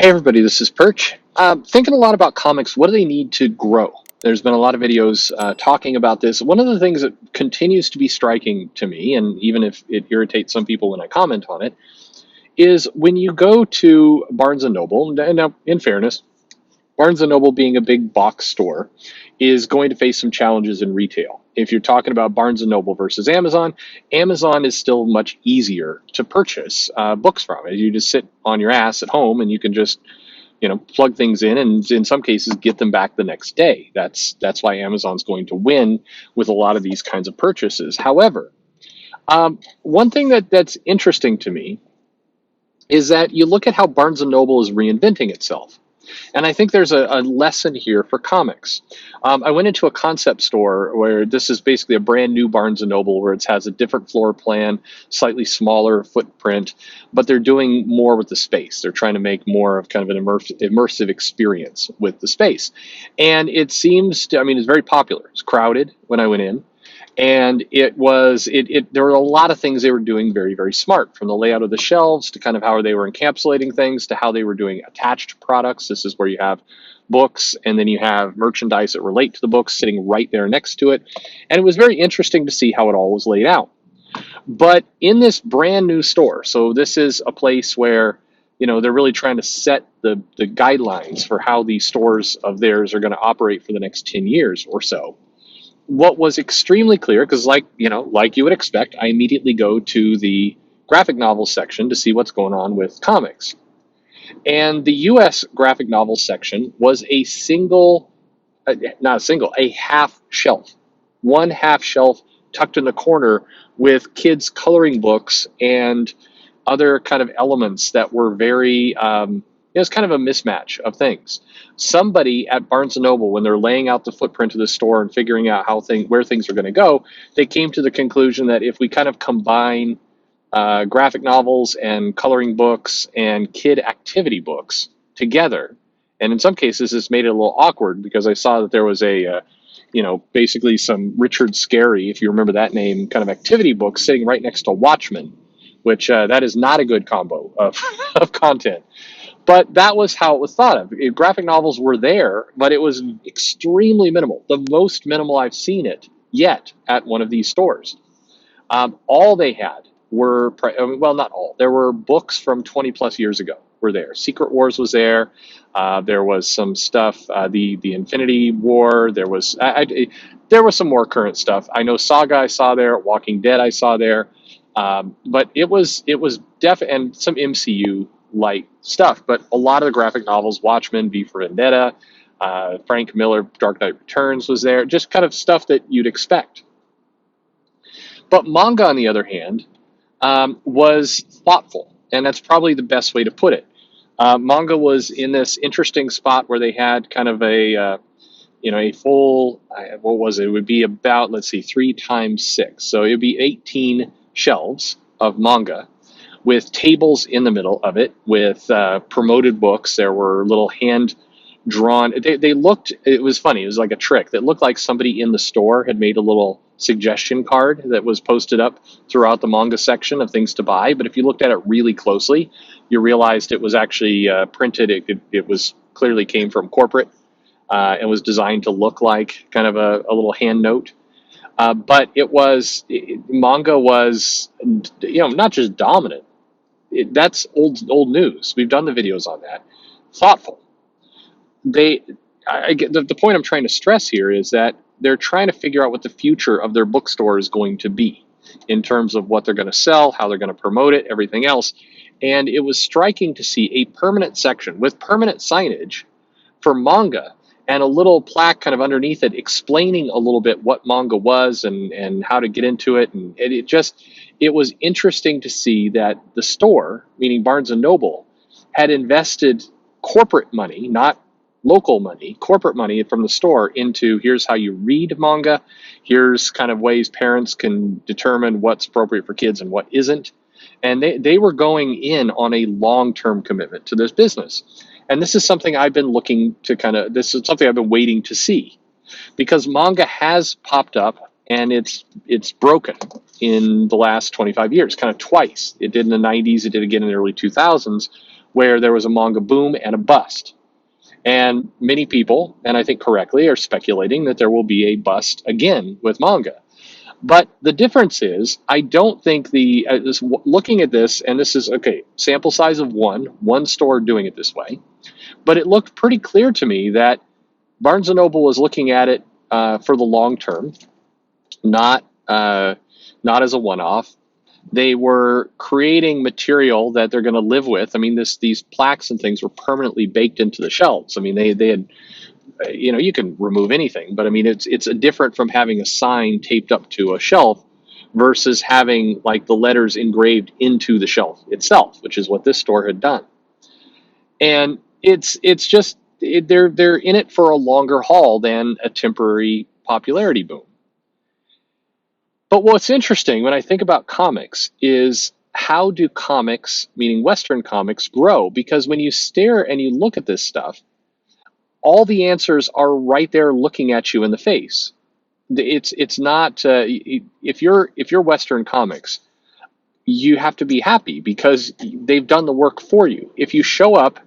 Hey everybody, this is Perch. Thinking a lot about comics. What do they need to grow? There's been a lot of videos talking about this. One of the things that continues to be striking to me, and even if it irritates some people when I comment on it, is when you go to Barnes and Noble. And now, in fairness, Barnes and Noble being a big box store is going to face some challenges in retail. If you're talking about Barnes and Noble versus Amazon, Amazon is still much easier to purchase books from. You just sit on your ass at home and you can just plug things in and in some cases get them back the next day. That's why Amazon's going to win with a lot of these kinds of purchases. However, one thing that's interesting to me is that you look at how Barnes and Noble is reinventing itself. And I think there's a lesson here for comics. I went into a concept store where this is basically a brand new Barnes and Noble where it has a different floor plan, slightly smaller footprint, but they're doing more with the space. They're trying to make more of kind of an immersive experience with the space. And it seems to, I mean, it's very popular. It's crowded when I went in. And there were a lot of things they were doing very, very smart, from the layout of the shelves to kind of how they were encapsulating things to how they were doing attached products. This is where you have books and then you have merchandise that relate to the books sitting right there next to it. And it was very interesting to see how it all was laid out. But in this brand new store, so this is a place where they're really trying to set the guidelines for how these stores of theirs are going to operate for the next 10 years or so. What was extremely clear, because like you would expect, I immediately go to the graphic novel section to see what's going on with comics. And the US graphic novel section was a half shelf. One half shelf tucked in the corner with kids' coloring books and other kind of elements that were very it was kind of a mismatch of things. Somebody at Barnes and Noble, when they're laying out the footprint of the store and figuring out where things are going to go, they came to the conclusion that if we kind of combine graphic novels and coloring books and kid activity books together, and in some cases this made it a little awkward because I saw that there was basically some Richard Scarry, if you remember that name, kind of activity book sitting right next to Watchmen, which that is not a good combo of, of content. But that was how it was thought of. Graphic novels were there, but it was extremely minimal, the most minimal I've seen it yet at one of these stores. All they had were, well, not all, there were books from 20 plus years ago were there. Secret Wars was there. There was some stuff, the Infinity War. There was some more current stuff. I know Saga I saw there, Walking Dead I saw there. But it was and some MCU light stuff, but a lot of the graphic novels, Watchmen, V for Vendetta, Frank Miller, Dark Knight Returns was there, just kind of stuff that you'd expect. But manga, on the other hand, was thoughtful, and that's probably the best way to put it. Manga was in this interesting spot where they had kind of a full, what was it? It would be about, 3 times 6. So it would be 18 shelves of manga with tables in the middle of it with promoted books. There were little hand drawn, they looked, it was funny, it was like a trick that looked like somebody in the store had made a little suggestion card that was posted up throughout the manga section of things to buy. But if you looked at it really closely, you realized it was actually printed. It was clearly came from corporate and was designed to look like kind of a little hand note. But manga was, not just dominant. That's old news. We've done the videos on that. Thoughtful. The point I'm trying to stress here is that they're trying to figure out what the future of their bookstore is going to be in terms of what they're going to sell, how they're going to promote it, everything else. And it was striking to see a permanent section with permanent signage for manga and a little plaque kind of underneath it explaining a little bit what manga was and how to get into it. And it was interesting to see that the store, meaning Barnes and Noble, had invested corporate money, not local money, corporate money from the store into here's how you read manga, here's kind of ways parents can determine what's appropriate for kids and what isn't. And they were going in on a long-term commitment to this business. And this is something I've been this is something I've been waiting to see, because manga has popped up and it's broken in the last 25 years, kind of twice. It did in the 90s, it did again in the early 2000s, where there was a manga boom and a bust. And many people, and I think correctly, are speculating that there will be a bust again with manga. But the difference is, I don't think looking at this, and this is okay, sample size of one store doing it this way, but it looked pretty clear to me that Barnes and Noble was looking at it for the long term, not not as a one-off. They were creating material that they're going to live with. I mean, these plaques and things were permanently baked into the shelves. I mean, they had, you can remove anything, but I mean, it's different from having a sign taped up to a shelf versus having like the letters engraved into the shelf itself, which is what this store had done. And it's just they're in it for a longer haul than a temporary popularity boom. But what's interesting when I think about comics is, how do comics, meaning Western comics, grow? Because when you stare and you look at this stuff, all the answers are right there looking at you in the face. It's not if you're Western comics, you have to be happy because they've done the work for you. If you show up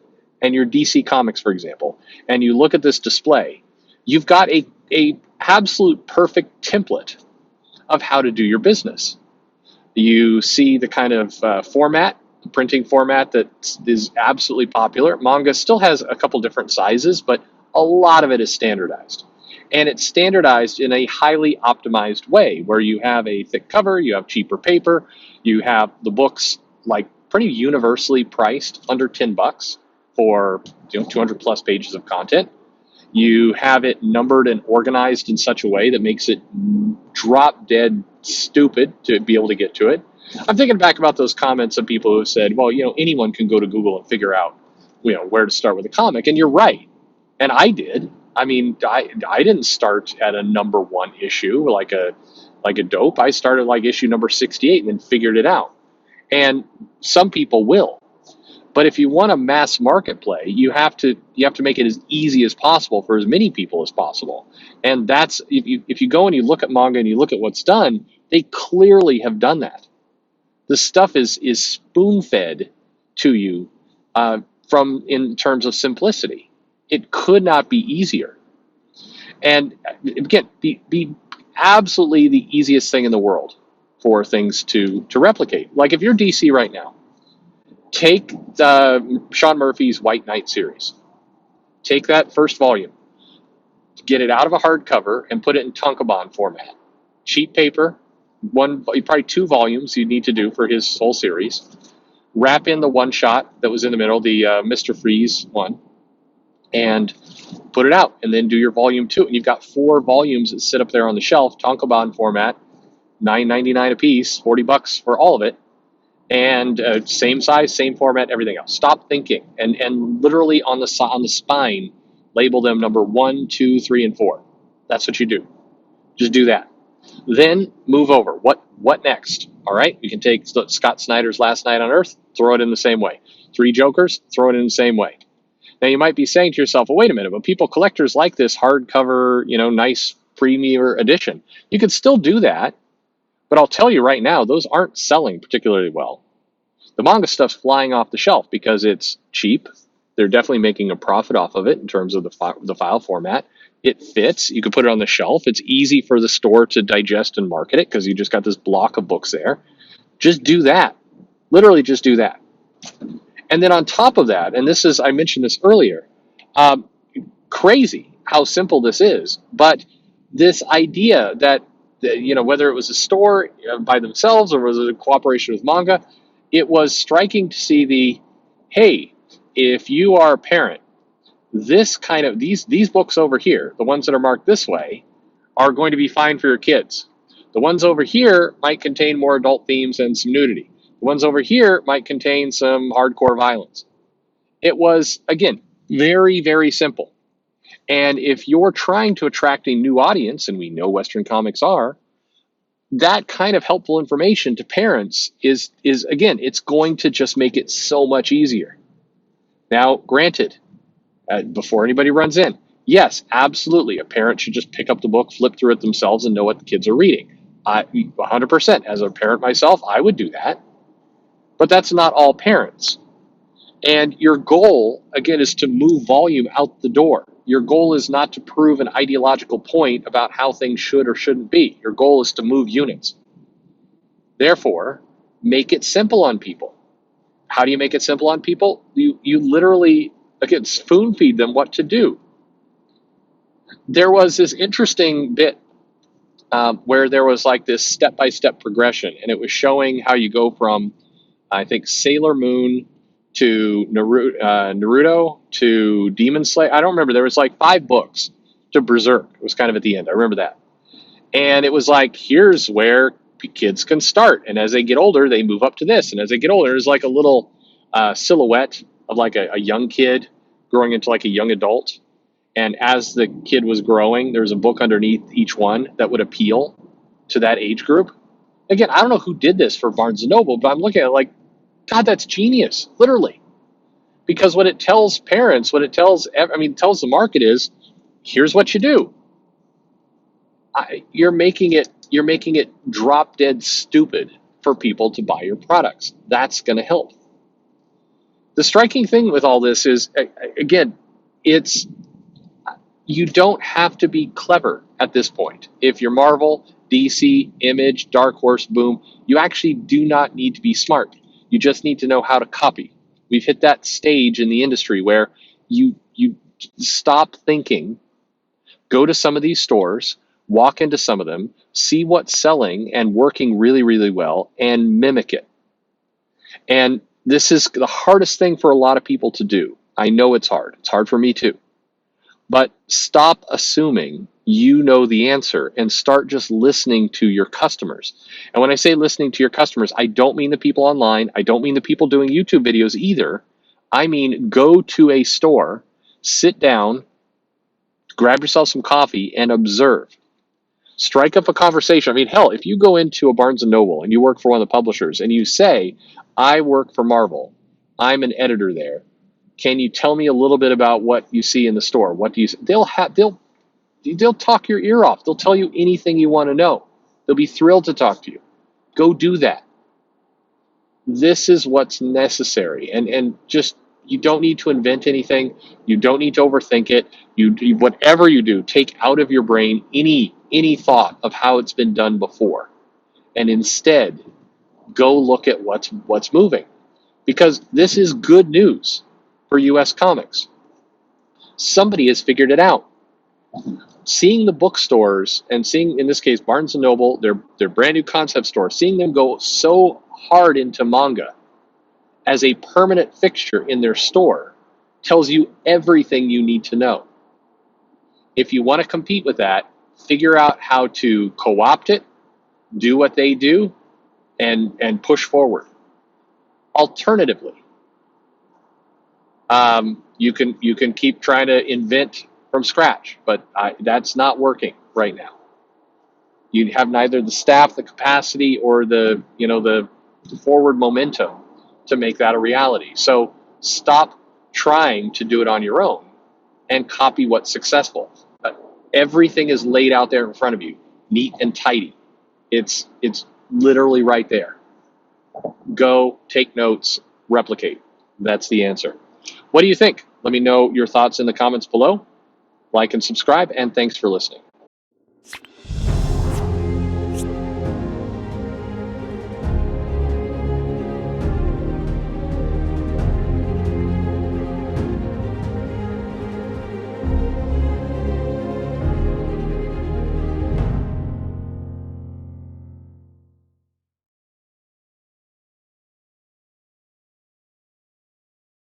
and you're DC Comics, for example, and you look at this display, you've got a absolute perfect template of how to do your business. You see the kind of format, the printing format that is absolutely popular. Manga still has a couple different sizes, but a lot of it is standardized. And it's standardized in a highly optimized way where you have a thick cover, you have cheaper paper, you have the books like pretty universally priced under $10 for 200 plus pages of content. You have it numbered and organized in such a way that makes it drop dead stupid to be able to get to it. I'm thinking back about those comments of people who said, well, anyone can go to Google and figure out, where to start with a comic. And you're right. And I did. I mean, I didn't start at a number one issue like a dope. I started like issue number 68 and then figured it out. And some people will. But if you want a mass market play, you have to make it as easy as possible for as many people as possible. And that's if you go and you look at manga and you look at what's done, they clearly have done that. The stuff is spoon fed to you from in terms of simplicity. It could not be easier. And again, be absolutely the easiest thing in the world for things to replicate. Like if you're DC right now, take Sean Murphy's White Knight series. Take that first volume, get it out of a hardcover, and put it in tankobon format. Cheap paper, probably 2 volumes you need to do for his whole series. Wrap in the one shot that was in the middle, the Mr. Freeze one, and put it out, and then do your volume 2. And you've got 4 volumes that sit up there on the shelf, tankobon format, $9.99 a piece, $40 for all of it. And same size, same format, everything else. Stop thinking, and literally on the spine, label them number 1, 2, 3, and 4. That's what you do. Just do that. Then move over. What next? All right, you can take Scott Snyder's Last Night on Earth, throw it in the same way. 3 Jokers, throw it in the same way. Now you might be saying to yourself, well, wait a minute, but collectors like this hardcover, nice premier edition. You can still do that. But I'll tell you right now, those aren't selling particularly well. The manga stuff's flying off the shelf because it's cheap. They're definitely making a profit off of it in terms of the file format. It fits. You can put it on the shelf. It's easy for the store to digest and market it because you just got this block of books there. Just do that. Literally just do that. And then on top of that, and I mentioned this earlier, crazy how simple this is, but this idea that whether it was a store by themselves or was it a cooperation with manga, it was striking to see hey, if you are a parent, these books over here, the ones that are marked this way, are going to be fine for your kids. The ones over here might contain more adult themes and some nudity. The ones over here might contain some hardcore violence. It was, again, very, very simple. And if you're trying to attract a new audience, and we know Western comics are, that kind of helpful information to parents is again, it's going to just make it so much easier. Now, granted, before anybody runs in, yes, absolutely, a parent should just pick up the book, flip through it themselves, and know what the kids are reading. 100%. As a parent myself, I would do that. But that's not all parents. And your goal, again, is to move volume out the door. Your goal is not to prove an ideological point about how things should or shouldn't be. Your goal is to move units. Therefore, make it simple on people. How do you make it simple on people? You literally, again, spoon feed them what to do. There was this interesting bit where there was like this step-by-step progression, and it was showing how you go from, I think, Sailor Moon to Naruto to Demon Slayer. I don't remember. There was like 5 books to Berserk. It was kind of at the end. I remember that. And it was like, here's where kids can start. And as they get older, they move up to this. And as they get older, there's like a little silhouette of like a young kid growing into like a young adult. And as the kid was growing, there was a book underneath each one that would appeal to that age group. Again, I don't know who did this for Barnes & Noble, but I'm looking at it like, God, that's genius, literally. Because what it tells parents, what it tells, tells the market is, here's what you do. You're making it drop dead stupid for people to buy your products. That's going to help. The striking thing with all this is, again, you don't have to be clever at this point. If you're Marvel, DC, Image, Dark Horse, Boom, you actually do not need to be smart. You just need to know how to copy. We've hit that stage in the industry where you stop thinking, go to some of these stores, walk into some of them, see what's selling and working really, really well, and mimic it. And this is the hardest thing for a lot of people to do. I know it's hard. It's hard for me too. But stop assuming you know the answer and start just listening to your customers. And when I say listening to your customers, I don't mean the people online. I don't mean the people doing YouTube videos either. I mean, go to a store, sit down, grab yourself some coffee, and observe. Strike up a conversation. I mean, hell, if you go into a Barnes & Noble and you work for one of the publishers and you say, I work for Marvel, I'm an editor there, can you tell me a little bit about what you see in the store? What do you? They'll talk your ear off. They'll tell you anything you want to know. They'll be thrilled to talk to you. Go do that. This is what's necessary, and just you don't need to invent anything. You don't need to overthink it. You whatever you do, take out of your brain any thought of how it's been done before, and instead go look at what's moving, because this is good news for U.S. comics. Somebody has figured it out. Seeing the bookstores and seeing, in this case, Barnes & Noble, their brand new concept store, seeing them go so hard into manga as a permanent fixture in their store tells you everything you need to know. If you want to compete with that, figure out how to co-opt it, do what they do, and push forward. Alternatively, you can keep trying to invent from scratch, but that's not working right now. You have neither the staff, the capacity, or the forward momentum to make that a reality. So stop trying to do it on your own and copy what's successful. Everything is laid out there in front of you, neat and tidy. It's literally right there. Go, take notes, replicate. That's the answer. What do you think? Let me know your thoughts in the comments below. Like and subscribe, and thanks for listening.